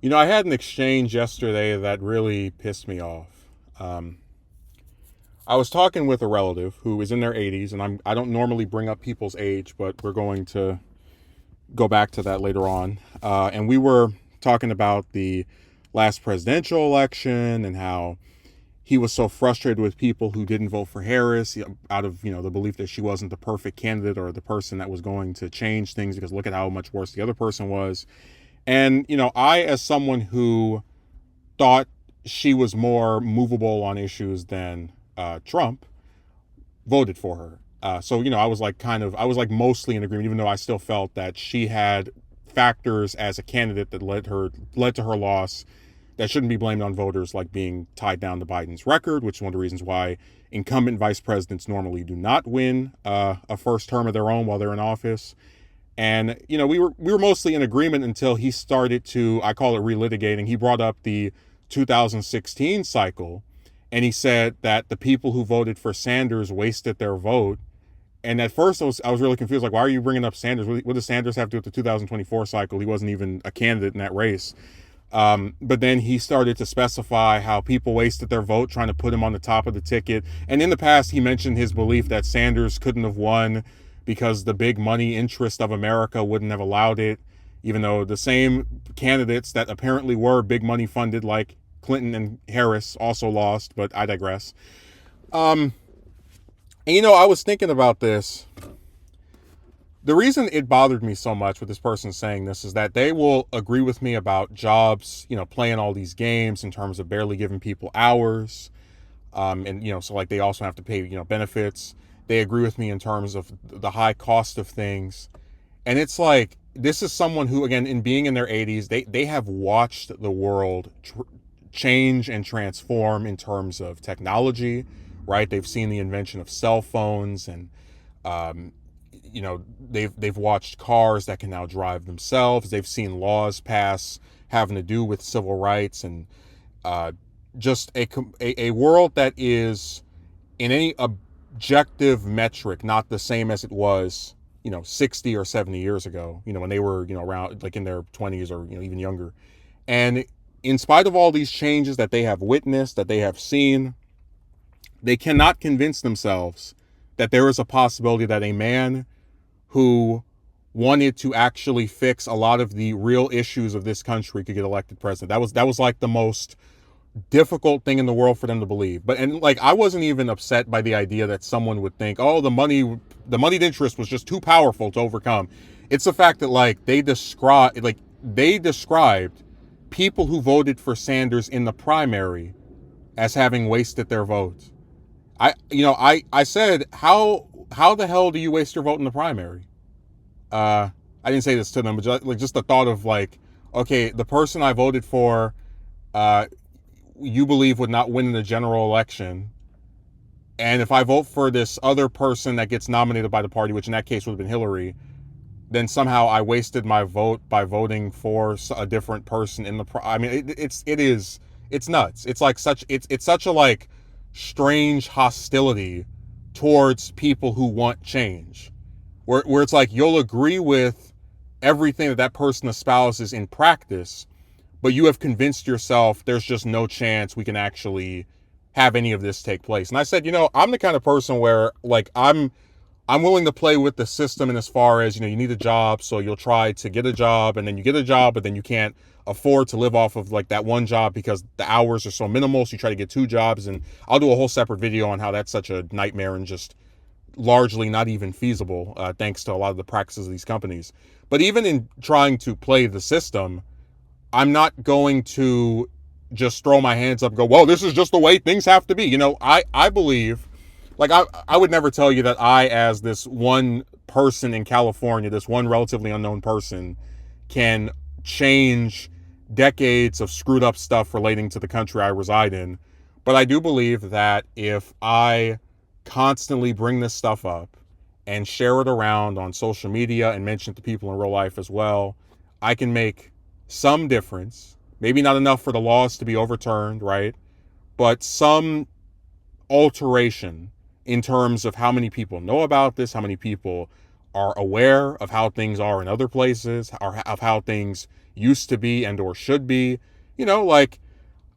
I had an exchange yesterday that really pissed me off. Um, I was talking with a relative who is in their 80s, and I don't normally bring up people's age, but we're going to go back to that later on. And we were talking about the last presidential election and how he was so frustrated with people who didn't vote for Harris out of the belief that she wasn't the perfect candidate or the person that was going to change things because look at how much worse the other person was. And I, as someone who thought she was more movable on issues than Trump, voted for her. So I was like mostly in agreement, even though I still felt that she had factors as a candidate that led to her loss that shouldn't be blamed on voters, like being tied down to Biden's record, which is one of the reasons why incumbent vice presidents normally do not win a first term of their own while they're in office. And we were mostly in agreement until he started to, I call it relitigating. He brought up the 2016 cycle, and he said that the people who voted for Sanders wasted their vote. And at first, I was really confused. Like, why are you bringing up Sanders? What does Sanders have to do with the 2024 cycle? He wasn't even a candidate in that race. But then he started to specify how people wasted their vote trying to put him on the top of the ticket. And in the past, he mentioned his belief that Sanders couldn't have won because the big money interest of America wouldn't have allowed it, even though the same candidates that apparently were big money funded, like Clinton and Harris, also lost. But I digress. And I was thinking about this. The reason it bothered me so much with this person saying this is that they will agree with me about jobs, playing all these games in terms of barely giving people hours. And, so like they also have to pay, benefits. They agree with me in terms of the high cost of things. And it's like, this is someone who, again, in being in their 80s, they have watched the world change and transform in terms of technology, right? They've seen the invention of cell phones and, they've watched cars that can now drive themselves. They've seen laws pass having to do with civil rights and just a world that is in any objective metric not the same as it was 60 or 70 years ago, when they were around like in their 20s or even younger. And in spite of all these changes that they have witnessed, that they have seen, they cannot convince themselves that there is a possibility that a man who wanted to actually fix a lot of the real issues of this country could get elected president. That was like the most difficult thing in the world for them to believe. And like I wasn't even upset by the idea that someone would think, oh, the moneyed interest was just too powerful to overcome. It's the fact that like they described people who voted for Sanders in the primary as having wasted their votes. I said, how the hell do you waste your vote in the primary? I didn't say this to them, but just the thought of like, okay, the person I voted for, you believe would not win in the general election. And if I vote for this other person that gets nominated by the party, which in that case would have been Hillary, then somehow I wasted my vote by voting for a different person in the. I mean, it's nuts. It's like it's such a like strange hostility towards people who want change, where it's like you'll agree with everything that person espouses in practice, but you have convinced yourself there's just no chance we can actually have any of this take place. And I said, I'm the kind of person where like I'm willing to play with the system in as far as, you need a job, so you'll try to get a job, and then you get a job, but then you can't afford to live off of like that one job because the hours are so minimal, so you try to get two jobs. And I'll do a whole separate video on how that's such a nightmare and just largely not even feasible, thanks to a lot of the practices of these companies. But even in trying to play the system, I'm not going to just throw my hands up and go, well, this is just the way things have to be. I believe, like, I would never tell you that I, as this one person in California, this one relatively unknown person, can change decades of screwed up stuff relating to the country I reside in. But I do believe that if I constantly bring this stuff up and share it around on social media and mention it to people in real life as well, I can make some difference. Maybe not enough for the laws to be overturned, right? But some alteration in terms of how many people know about this, how many people are aware of how things are in other places, or of how things used to be and or should be. Like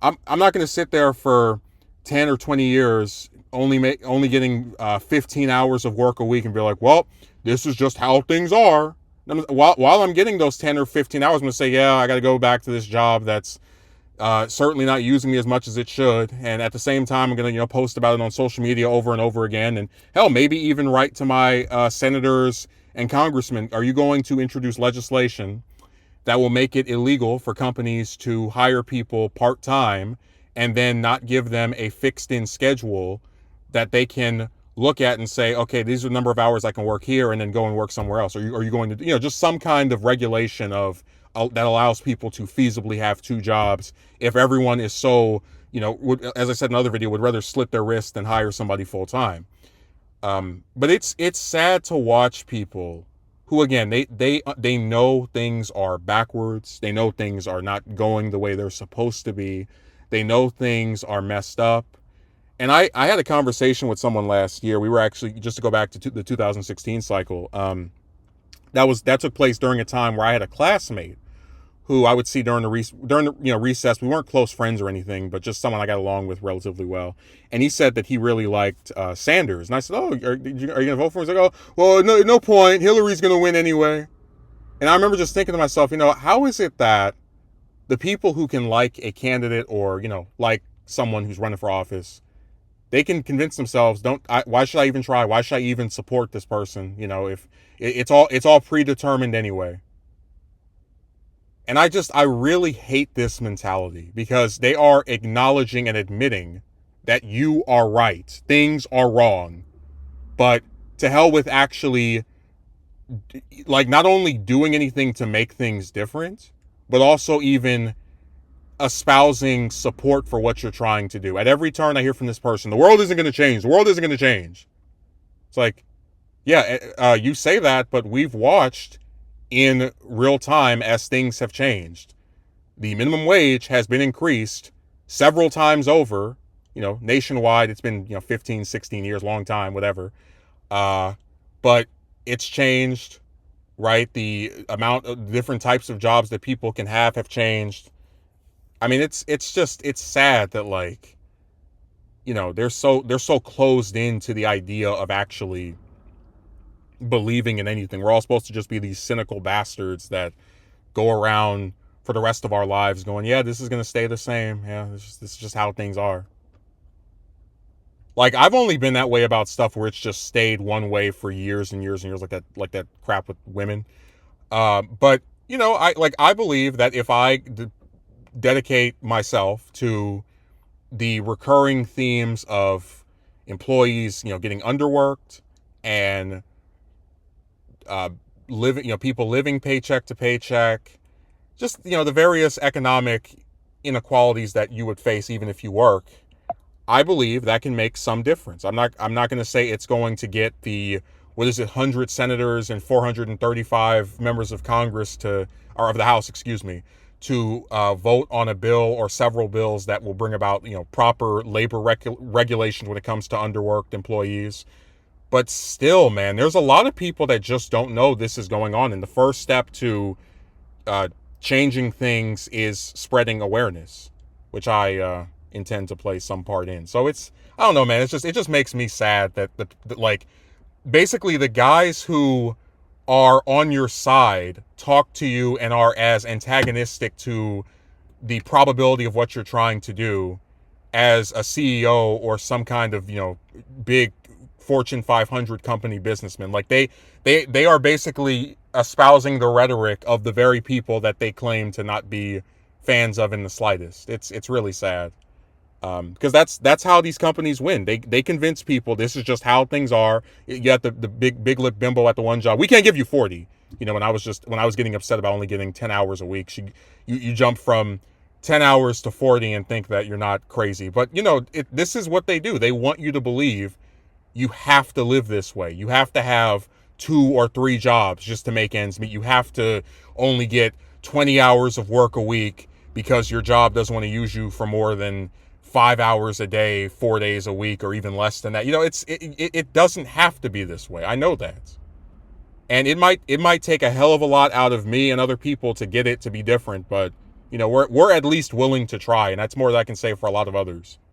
I'm not going to sit there for 10 or 20 years only getting 15 hours of work a week and be like, well, this is just how things are. While I'm getting those 10 or 15 hours, I'm going to say, yeah, I got to go back to this job that's certainly not using me as much as it should. And at the same time, I'm going to, post about it on social media over and over again. And hell, maybe even write to my senators and congressmen, are you going to introduce legislation that will make it illegal for companies to hire people part-time and then not give them a fixed-in schedule that they can look at and say, okay, these are the number of hours I can work here, and then go and work somewhere else? Are you going to, just some kind of regulation of that allows people to feasibly have two jobs if everyone is so, as I said in another video, would rather slit their wrist than hire somebody full-time. But it's sad to watch people who, again, they know things are backwards. They know things are not going the way they're supposed to be. They know things are messed up. And I had a conversation with someone last year. We were actually, just to go back to the 2016 cycle, that took place during a time where I had a classmate who I would see during the recess. We weren't close friends or anything, but just someone I got along with relatively well. And he said that he really liked Sanders. And I said, oh, are you going to vote for him? He's like, oh, well, no point. Hillary's going to win anyway. And I remember just thinking to myself, how is it that the people who can like a candidate or, like someone who's running for office, they can convince themselves, why should I even try? Why should I even support this person? If it's all predetermined anyway. And I really hate this mentality, because they are acknowledging and admitting that you are right. Things are wrong. But to hell with actually, like, not only doing anything to make things different, but also even espousing support for what you're trying to do. At every turn I hear from this person, the world isn't going to change. The world isn't going to change. It's like, yeah, you say that, but we've watched in real time as things have changed. The minimum wage has been increased several times over, nationwide. It's been, 15, 16 years, long time, whatever. But it's changed, right? The amount of different types of jobs that people can have changed. I mean, it's sad that, like, they're so closed into the idea of actually believing in anything. We're all supposed to just be these cynical bastards that go around for the rest of our lives going, yeah, this is going to stay the same. Yeah, this is just how things are. Like, I've only been that way about stuff where it's just stayed one way for years and years and years, like that crap with women. But I believe that if I dedicate myself to the recurring themes of employees, getting underworked and people living paycheck to paycheck, just, the various economic inequalities that you would face even if you work, I believe that can make some difference. I'm not going to say it's going to get the 100 senators and 435 members of Congress or of the House, to vote on a bill or several bills that will bring about, proper labor regulations when it comes to underworked employees. But still, man, there's a lot of people that just don't know this is going on. And the first step to changing things is spreading awareness, which I intend to play some part in. So I don't know, man. It just makes me sad that like, basically the guys who are on your side talk to you and are as antagonistic to the probability of what you're trying to do as a CEO or some kind of, big Fortune 500 company businessman. Like, they are basically espousing the rhetoric of the very people that they claim to not be fans of in the slightest. It's really sad. Because that's how these companies win. They convince people this is just how things are. You got the big lip bimbo at the one job. We can't give you 40. When I was getting upset about only getting 10 hours a week, you jump from 10 hours to 40 and think that you're not crazy. But this is what they do. They want you to believe you have to live this way. You have to have 2 or 3 jobs just to make ends meet. You have to only get 20 hours of work a week because your job doesn't want to use you for more than 5 hours a day, 4 days a week, or even less than that. It doesn't have to be this way. I know that. And it might take a hell of a lot out of me and other people to get it to be different, but we're at least willing to try, and that's more than I can say for a lot of others.